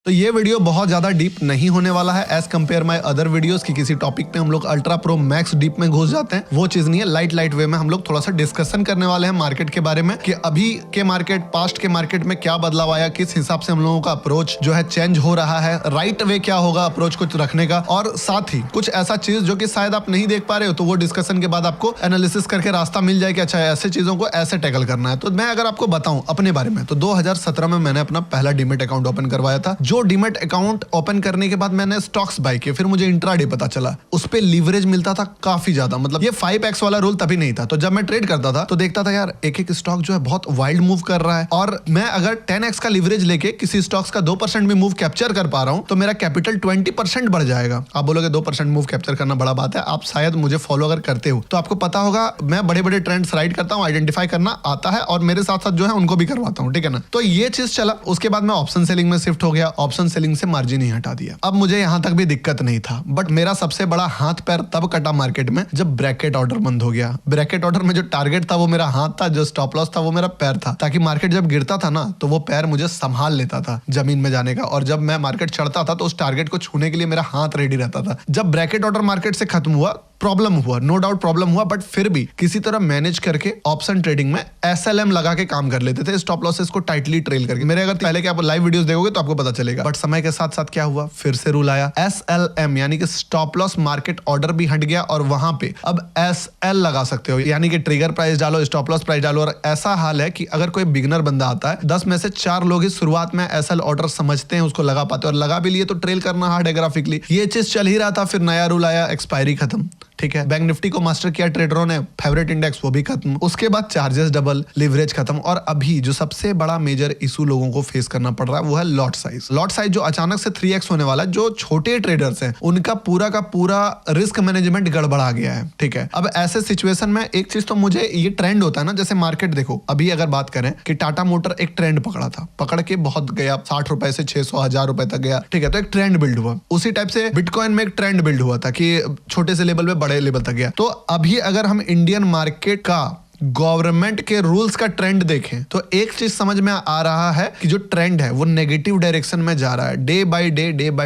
तो ये वीडियो बहुत ज्यादा डीप नहीं होने वाला है as compare my other videos की किसी टॉपिक पे हम लोग अल्ट्रा प्रो मैक्स डीप में घुस जाते हैं। वो चीज नहीं है, लाइट वे में हम लोग थोड़ा सा डिस्कशन करने वाले हैं मार्केट के बारे में कि अभी के मार्केट, पास्ट के मार्केट में क्या बदलाव आया, किस हिसाब से हम लोगों का अप्रोच जो है चेंज हो रहा है, राइट वे क्या होगा अप्रोच को रखने का, और साथ ही कुछ ऐसा चीज जो कि शायद आप नहीं देख पा रहे हो तो वो डिस्कशन के बाद आपको एनालिसिस करके रास्ता मिल जाए कि अच्छा ऐसे चीजों को ऐसे टैकल करना है। तो मैं अगर आपको बताऊं अपने बारे में तो 2017 में मैंने अपना पहला डीमेट अकाउंट ओपन करवाया था। जो डीमेट अकाउंट ओपन करने के बाद मैंने स्टॉक्स बाय किए, फिर मुझे इंट्राडे पता चला उस पे लीवरेज मिलता था काफी ज्यादा, मतलब ये 5x वाला रूल तभी नहीं था। तो जब मैं ट्रेड करता था तो देखता था यार एक एक स्टॉक जो है बहुत वाइल्ड मूव कर रहा है, और मैं अगर 10x का लीवरेज लेके किसी स्टॉक्स का 2% भी मूव कैप्चर कर पा रहा हूं तो मेरा कैपिटल 20% बढ़ जाएगा। आप बोलोगे 2% मूव कैप्चर करना बड़ा बात है, आप शायद मुझे फॉलो अगर करते हो तो आपको पता होगा मैं बड़े बड़े ट्रेंड्स राइड करता हूं, आइडेंटिफाई करना आता है और मेरे साथ साथ जो है उनको भी करवाता हूं, ठीक है ना। तो ये चीज चला, उसके बाद मैं ऑप्शन सेलिंग में शिफ्ट हो गया, ऑप्शन सेलिंग से मार्जिन ही हटा दिया। अब मुझे यहां तक भी दिक्कत नहीं था, बट मेरा सबसे बड़ा हाथ पैर तब कटा मार्केट में जब ब्रैकेट ऑर्डर बंद हो गया। ब्रैकेट ऑर्डर में जो टारगेट था वो मेरा हाथ था, जो स्टॉप लॉस था वो मेरा पैर था, ताकि मार्केट जब गिरता था ना तो वो पैर मुझे संभाल लेता था जमीन में जाने का, और जब मैं मार्केट चढ़ता था तो उस टारगेट को छूने के लिए मेरा हाथ रेडी रहता था। जब ब्रैकेट ऑर्डर मार्केट से खत्म हुआ, प्रॉब्लम हुआ, नो डाउट प्रॉब्लम हुआ, बट फिर भी किसी तरह मैनेज करके ऑप्शन ट्रेडिंग में SLM लगा के काम कर लेते थे, स्टॉप लॉसेस को टाइटली ट्रेल करके। मेरे अगर पहले के आप लाइव वीडियोस देखोगे तो आपको पता चलेगा, बट समय के साथ साथ क्या हुआ, फिर से रूल आया SLM यानी कि स्टॉप लॉस मार्केट ऑर्डर भी हट गया, और वहां पे अब SL लगा सकते हो, यानी कि ट्रिगर प्राइस डालो, स्टॉप लॉस प्राइस डालो। और ऐसा हाल है कि अगर कोई बिगिनर बंदा आता है, 10 में से 4 लोग ही शुरुआत में SL ऑर्डर समझते हैं, उसको लगा पाते हैं, और लगा भी लिए तो ट्रेल करना हार्ड है ग्राफिकली। ये चीज चल ही रहा था, फिर नया रूल आया, एक्सपायरी खत्म, ठीक है। बैंक निफ्टी को मास्टर किया ट्रेडरों ने, फेवरेट इंडेक्स वो भी खत्म, उसके बाद चार्जेस डबल, लिवरेज खत्म, और अभी जो सबसे बड़ा मेजर इशू लोगों को फेस करना पड़ रहा है वो है लॉट साइज। लॉट साइज जो अचानक से 3x होने वाला है, जो छोटे ट्रेडर्स हैं उनका पूरा का पूरा रिस्क मैनेजमेंट गड़बड़ा गया है, ठीक है। अब ऐसे सिचुएशन में एक चीज तो मुझे ये ट्रेंड होता है ना, जैसे मार्केट देखो, अभी अगर बात करें कि टाटा मोटर एक ट्रेंड पकड़ा था, पकड़ के बहुत गया, 60 रुपए से 600 1000 रुपए तक गया, ठीक है, तो एक ट्रेंड बिल्ड हुआ। उसी टाइप से बिटकॉइन में एक ट्रेंड बिल्ड हुआ था कि छोटे से लेवल पे बड़े लेवल तक गया। तो अभी अगर हम इंडियन मार्केट का गवर्नमेंट के रूल्स का ट्रेंड देखें तो एक चीज समझ में आ रहा है कि जो ट्रेंड है वो नेगेटिव डायरेक्शन में जा रहा है। डे बाय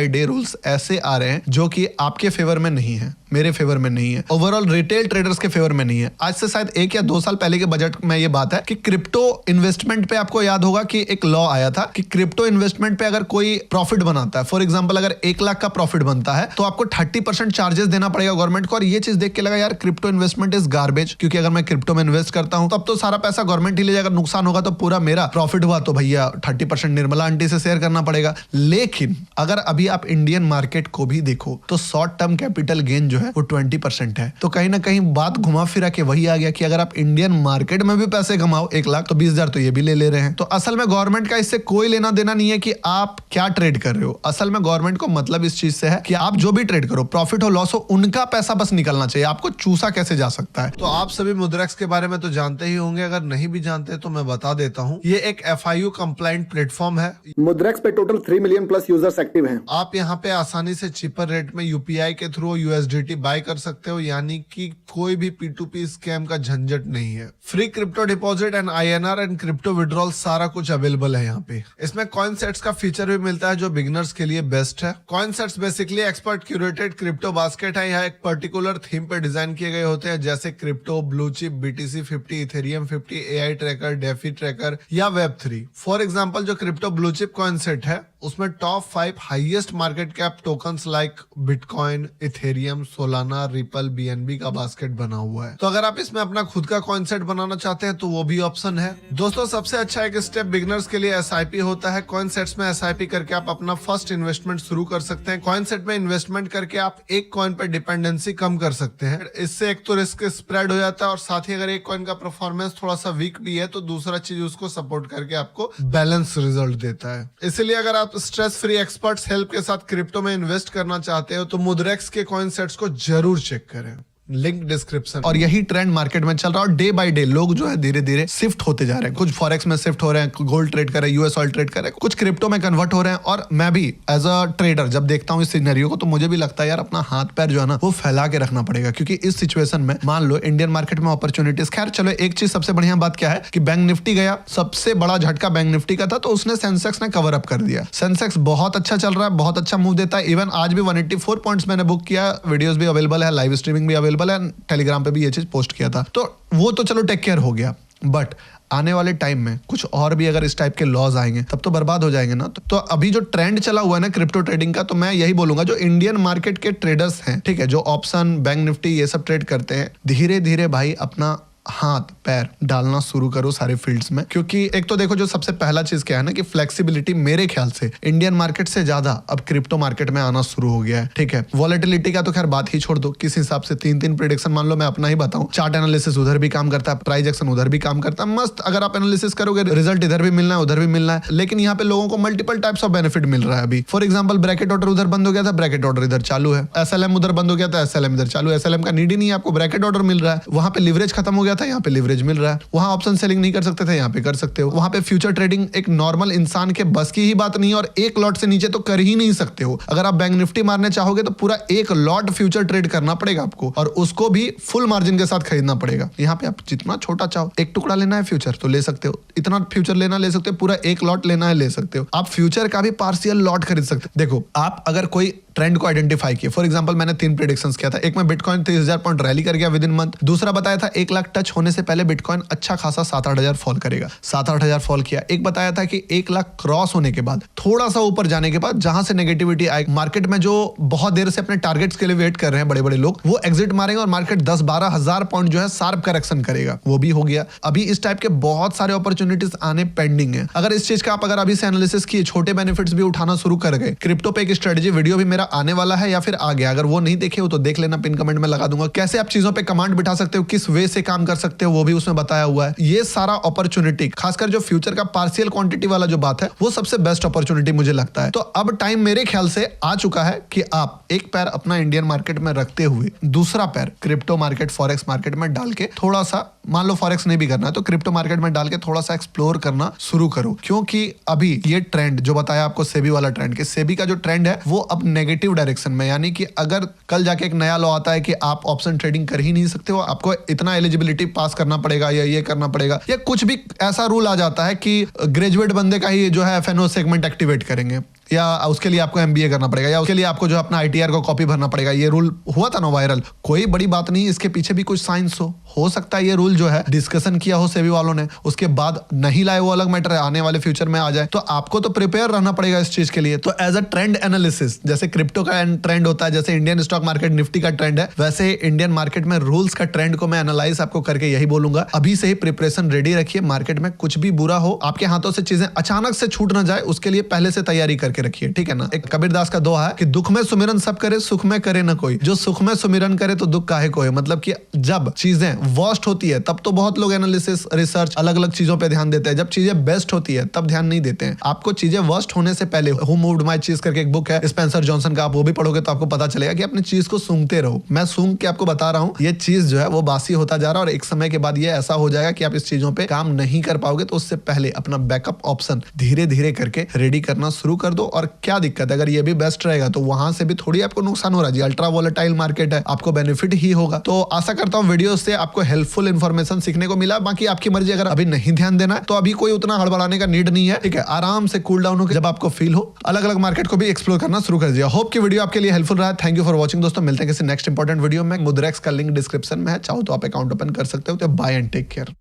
डे रूल्स ऐसे आ रहे हैं जो कि आपके फेवर में नहीं है, मेरे फेवर में नहीं है, ओवरऑल रिटेल ट्रेडर्स के फेवर में नहीं है। आज से शायद 1 या 2 साल पहले के बजट में ये बात है कि क्रिप्टो इन्वेस्टमेंट पे आपको याद होगा कि एक लॉ आया था कि क्रिप्टो इन्वेस्टमेंट पे अगर कोई प्रॉफिट बनाता है, फॉर एग्जांपल अगर 1 लाख का प्रॉफिट बनता है तो आपको 30% चार्जेस देना पड़ेगा गवर्नमेंट को। और ये चीज देख के लगा यार क्रिप्टो इन्वेस्टमेंट इज गार्बेज, क्योंकि अगर मैं क्रिप्टो में इन्वेस्ट करता हूं तब तो सारा पैसा गवर्नमेंट ही ले जाएगा, नुकसान होगा तो पूरा मेरा, प्रॉफिट हुआ तो भैया 30% निर्मला आंटी से शेयर करना पड़ेगा। लेकिन अगर अभी आप इंडियन मार्केट को भी देखो तो शॉर्ट टर्म कैपिटल गेन जो है वो 20% है। तो कहीं ना कहीं बात घुमा फिरा के वही आ गया कि अगर आप इंडियन मार्केट में भी पैसे कमाओ 1 लाख तो 20,000 तो ये भी ले रहे हैं। तो असल में गवर्नमेंट का इससे कोई लेना देना नहीं है कि आप क्या ट्रेड कर रहे हो। असल में गवर्नमेंट को मतलब इस चीज से है कि आप जो भी ट्रेड करो, प्रॉफिट हो लॉस हो, उनका पैसा बस निकलना चाहिए, आपको चूसा कैसे जा सकता है। तो आप सभी मुद्रेक्स के बारे में तो जानते ही होंगे, अगर नहीं भी जानते तो मैं बता देता हूं। ये एक FIU कंप्लाइंट प्लेटफॉर्म है। मुद्रेक्स पे total 3 million plus users active हैं। आप यहाँ पे आसानी से चीपर रेट में UPI के थ्रू USDT बाय कर सकते हो, यानी कि कोई भी P2P स्कैम का झंझट नहीं है। Free crypto deposit and INR and crypto withdrawal सारा कुछ अवेलेबल है यहाँ पे। इसमें कॉइन सेट्स का फीचर भी मिलता है जो बिगिनर्स के लिए बेस्ट है। Coin sets basically expert curated crypto basket है। यहाँ एक पर्टिकुलर थीम पे डिजाइन किए गए होते हैं, जैसे crypto, blue chip, BTC 50, Ethereum 50, AI tracker, DeFi tracker या Web3। फॉर एग्जाम्पल जो crypto blue chip coin set है उसमें top 5 highest market cap tokens like bitcoin, Ethereum, Solana, ripple, BNB का बास्केट बना हुआ है। तो अगर आप इसमें अपना खुद का कॉइन सेट बनाना चाहते हैं तो वो भी ऑप्शन है। दोस्तों सबसे अच्छा एक स्टेप बिगिनर्स के लिए SIP होता है। कॉइन सेट्स में SIP करके आप अपना फर्स्ट इन्वेस्टमेंट शुरू कर सकते हैं। कॉइन सेट में इन्वेस्टमेंट करके आप एक कॉइन पर डिपेंडेंसी कम कर सकते हैं। इससे एक तो रिस्क स्प्रेड हो जाता है, और साथ ही अगर एक कॉइन का परफॉर्मेंस थोड़ा सा वीक भी है तो दूसरा चीज उसको सपोर्ट करके आपको बैलेंस रिजल्ट देता है। इसलिए अगर आप स्ट्रेस फ्री एक्सपर्ट्स हेल्प के साथ क्रिप्टो में इन्वेस्ट करना चाहते हो तो मुद्रेक्स के कॉइन सेट्स को जरूर चेक करें। Link description. और यही ट्रेंड मार्केट में चल रहा है और डे बाय डे लोग जो है धीरे धीरे शिफ्ट होते जा रहे हैं। कुछ फॉरेक्स में शिफ्ट हो रहे हैं, गोल्ड ट्रेड कर रहे हैं, यूएस ऑयल ट्रेड कर रहे हैं, कुछ क्रिप्टो में कन्वर्ट हो रहे हैं। और मैं भी एज अ ट्रेडर जब देखता हूँ इस सिनेरियो को तो मुझे भी लगता है यार अपना हाथ पैर जो है ना वो फैला के रखना पड़ेगा, क्योंकि इस सिचुएशन में मान लो इंडियन मार्केट में अपॉर्चुनिटीज। खैर चलो, एक चीज सबसे बढ़िया बात क्या है कि बैंक निफ्टी गया, सबसे बड़ा झटका बैंक निफ्टी का था, तो उसने सेंसेक्स ने कवर अप कर दिया। सेंसेक्स बहुत अच्छा चल रहा है, बहुत अच्छा मूव देता है। इवन आज भी 184 पॉइंट्स मैंने बुक किया, वीडियोस भी अवेलेबल है, लाइव स्ट्रीमिंग भी अवेलेबल है, टेलीग्राम पे भी ये चीज पोस्ट किया था। तो वो तो चलो टेक केयर हो गया, बट आने वाले टाइम में कुछ और भी अगर इस टाइप के लॉज आएंगे तब तो बर्बाद हो जाएंगे ना। तो अभी जो ट्रेंड चला हुआ है ना क्रिप्टो ट्रेडिंग का, तो मैं यही बोलूंगा जो इंडियन मार्केट के ट्रेडर्स हैं, ठीक है, जो ऑप्शन, बैंक निफ्टी ये सब ट्रेड करते हैं, धीरे धीरे भाई अपना हाथ पैर डालना शुरू करो सारे फील्ड्स में। क्योंकि एक तो देखो जो सबसे पहला चीज क्या है ना कि फ्लेक्सिबिलिटी मेरे ख्याल से इंडियन मार्केट से ज्यादा अब क्रिप्टो मार्केट में आना शुरू हो गया है, ठीक है। वॉलेटिलिटी का तो खैर बात ही छोड़ दो, किस हिसाब से 3 प्रेडिक्शन मान लो मैं अपना ही बताऊं, चार्ट एनालिसिस उधर भी काम करता है, प्राइस एक्शन उधर भी काम करता है, मस्त। अगर आप एनालिसिस करोगे रिजल्ट इधर भी मिलना है उधर भी मिलना है, लेकिन यहाँ पे लोगों को मल्टीपल टाइप्स ऑफ बेनिफिट मिल रहा है अभी। फॉर एग्जाम्पल ब्रैकेट ऑर्डर उधर बंद हो गया था, ब्रैकेट ऑर्डर इधर चालू है। SLM उधर बंद हो गया था, SLM इधर चालू है। SLM का नीड ही नहीं है, आपको ब्रैकेट ऑर्डर मिल रहा है। वहां पे लिवरेज खत्म हो गया था, यहाँ पे लिवरेज मिल रहा है। वहां ऑप्शन सेलिंग नहीं कर सकते थे, यहाँ पे कर सकते हो। वहां पे फ्यूचर ट्रेडिंग एक नॉर्मल इंसान के बस की ही बात नहीं है, और एक लॉट से नीचे तो कर ही नहीं सकते हो। अगर आप बैंक निफ्टी मारने चाहोगे तो पूरा एक लॉट फ्यूचर ट्रेड करना पड़ेगा आपको, और उसको भी फुल मार्जिन के साथ खरीदना पड़ेगा। यहाँ पे आप जितना छोटा चाहो, एक टुकड़ा लेना है फ्यूचर तो ले सकते हो, इतना फ्यूचर लेना ले सकते हो, पूरा एक लॉट लेना है ले सकते हो। आप फ्यूचर का भी पार्शियल लॉट खरीद सकते हो। देखो, आप अगर कोई ट्रेंड को आइडेंटिफाई किया, फॉर एग्जांपल मैंने 3 प्रेडिक्शंस किया था। एक में बिटकॉइन 30,000 पॉइंट रैली कर गया विद इन मंथ। दूसरा बताया था 1 लाख टच होने से पहले बिटकॉइन अच्छा खासा 7-8 हजार फॉल करेगा, 7-8 हजार फॉल किया। एक बताया था कि 1 लाख क्रॉस होने के बाद, थोड़ा सा ऊपर जाने के बाद, जहां से नेगेटिविटी आए, मार्केट में जो बहुत देर से अपने टारगेट्स के लिए वेट कर रहे हैं बड़े बड़े लोग, वो एग्जिट मारेंगे और मार्केट 10-12 हजार पॉइंट जो है शार्प करेक्शन करेगा, वो भी हो गया। अभी इस टाइप के बहुत सारे अपॉर्चुनिटीज आने पेंडिंग है। अगर इस चीज का आप अगर अभी से एनालिसिस किए, छोटे बेनिफिट्स भी उठाना शुरू कर गए। क्रिप्टो पे एक स्ट्रेटेजी वीडियो भी मेरा आने वाला है या फिर आ गया, अगर वो नहीं देखे हो तो देख लेना, पिन कमेंट में लगा दूंगा। कैसे आप चीजों पे कमांड बिठा सकते हो, किस वे से काम कर सकते हो, वो भी उसमें बताया हुआ है। ये सारा अपॉर्चुनिटी, खासकर जो फ्यूचर का पार्शियल क्वांटिटी वाला जो बात है, वो सबसे बेस्ट अपॉर्चुनिटी मुझे लगता है। तो अब टाइम मेरे ख्याल से आ चुका है कि आप एक पैर अपना इंडियन मार्केट में रखते हुए दूसरा पैर क्रिप्टो मार्केट, फॉरेक्स मार्केट में डाल के थोड़ा सा, मान लो फॉरेक्स नहीं भी करना है तो क्रिप्टो मार्केट में डाल के थोड़ा सा एक्सप्लोर करना शुरू करो। क्योंकि अभी ये ट्रेंड जो बताया आपको, सेबी वाला ट्रेंड, कि सेबी का जो ट्रेंड है वो अब नेगेटिव डायरेक्शन में, यानी कि अगर कल जाके एक नया लॉ आता है कि आप ऑप्शन ट्रेडिंग कर ही नहीं सकते हो, आपको इतना एलिजिबिलिटी पास करना पड़ेगा या ये करना पड़ेगा, या कुछ भी ऐसा रूल आ जाता है कि ग्रेजुएट बंदे का ही जो है FNO सेगमेंट एक्टिवेट करेंगे, या उसके लिए आपको MBA करना पड़ेगा, या उसके लिए आपको जो अपना ITR को कॉपी भरना पड़ेगा। ये रूल हुआ था ना वायरल, कोई बड़ी बात नहीं, इसके पीछे भी कुछ साइंस हो सकता है ये रूल जो है डिस्कशन किया हो सेबी वालों ने, उसके बाद नहीं लाए वो अलग मैटर है, आने वाले फ्यूचर में आ जाए। तो आपको तो प्रिपेयर रहना पड़ेगा इस चीज के लिए। तो एज अ ट्रेंड एनालिसिस, जैसे क्रिप्टो का ट्रेंड होता है, जैसे इंडियन स्टॉक मार्केट निफ्टी का ट्रेंड है, वैसे इंडियन मार्केट में रूल्स का ट्रेंड को मैं एनालाइज आपको करके यही बोलूंगा, अभी से ही प्रिपरेशन रेडी रखिए। मार्केट में कुछ भी बुरा हो, आपके हाथों से चीजें अचानक से छूट ना जाए, उसके लिए पहले से तैयारी करके रखिए, ठीक है ना। एक कबीरदास का दोहा है कि दुख में सुमिरन सब करे, सुख में करे ना कोई। जो सुख में सुमिरन करे तो दुख काहे को है। मतलब कि जब चीजें वर्स्ट होती है तब तो बहुत लोग एनालिसिस, रिसर्च, अलग अलग चीजों पे ध्यान देते हैं। जब चीजें बेस्ट होती है तब ध्यान नहीं देते हैं। आपको चीजें वर्स्ट होने से पहले, हु मूव्ड माय चीज करके एक बुक है स्पेंसर जॉनसन का, आप वो भी पढ़ोगे तो आपको पता चलेगा कि अपनी चीज को सूंघते रहो। मैं सूंघ के आपको बता रहा हूँ, ये चीज जो है वो बासी होता जा रहा है, और एक समय के बाद ये ऐसा हो जाएगा कि आप इस चीजों पे काम नहीं कर पाओगे। तो उससे पहले अपना बैकअप ऑप्शन धीरे धीरे करके रेडी करना शुरू कर दो। और क्या दिक्कत है, अगर ये भी बेस्ट रहेगा तो वहां से भी थोड़ी आपको नुकसान हो रहा है जी, अल्ट्रा वोलेटाइल मार्केट है, आपको बेनिफिट ही होगा। तो आशा करता हूँ वीडियो से आपको हेल्पफुल इन्फॉर्मेशन सीखने को मिला। बाकी आपकी मर्जी, अगर अभी नहीं ध्यान देना है तो अभी कोई उतना हड़बड़ाने का नीड नहीं है, ठीक है। आराम से कूल डाउन होकर जब आपको फील हो, अलग अलग मार्केट को भी एक्सप्लोर करना शुरू कर दिया। होप कि वीडियो आपके लिए हेल्पफुल रहा है। थैंक यू फॉर वॉचिंग दोस्तों, मिलते हैं किसी नेक्स्ट इंपॉर्टेंट वीडियो में। मुद्रेक्स का लिंक डिस्क्रिप्शन में है, चाहो तो आप अकाउंट ओपन कर सकते हो। तो बाय एंड टेक केयर।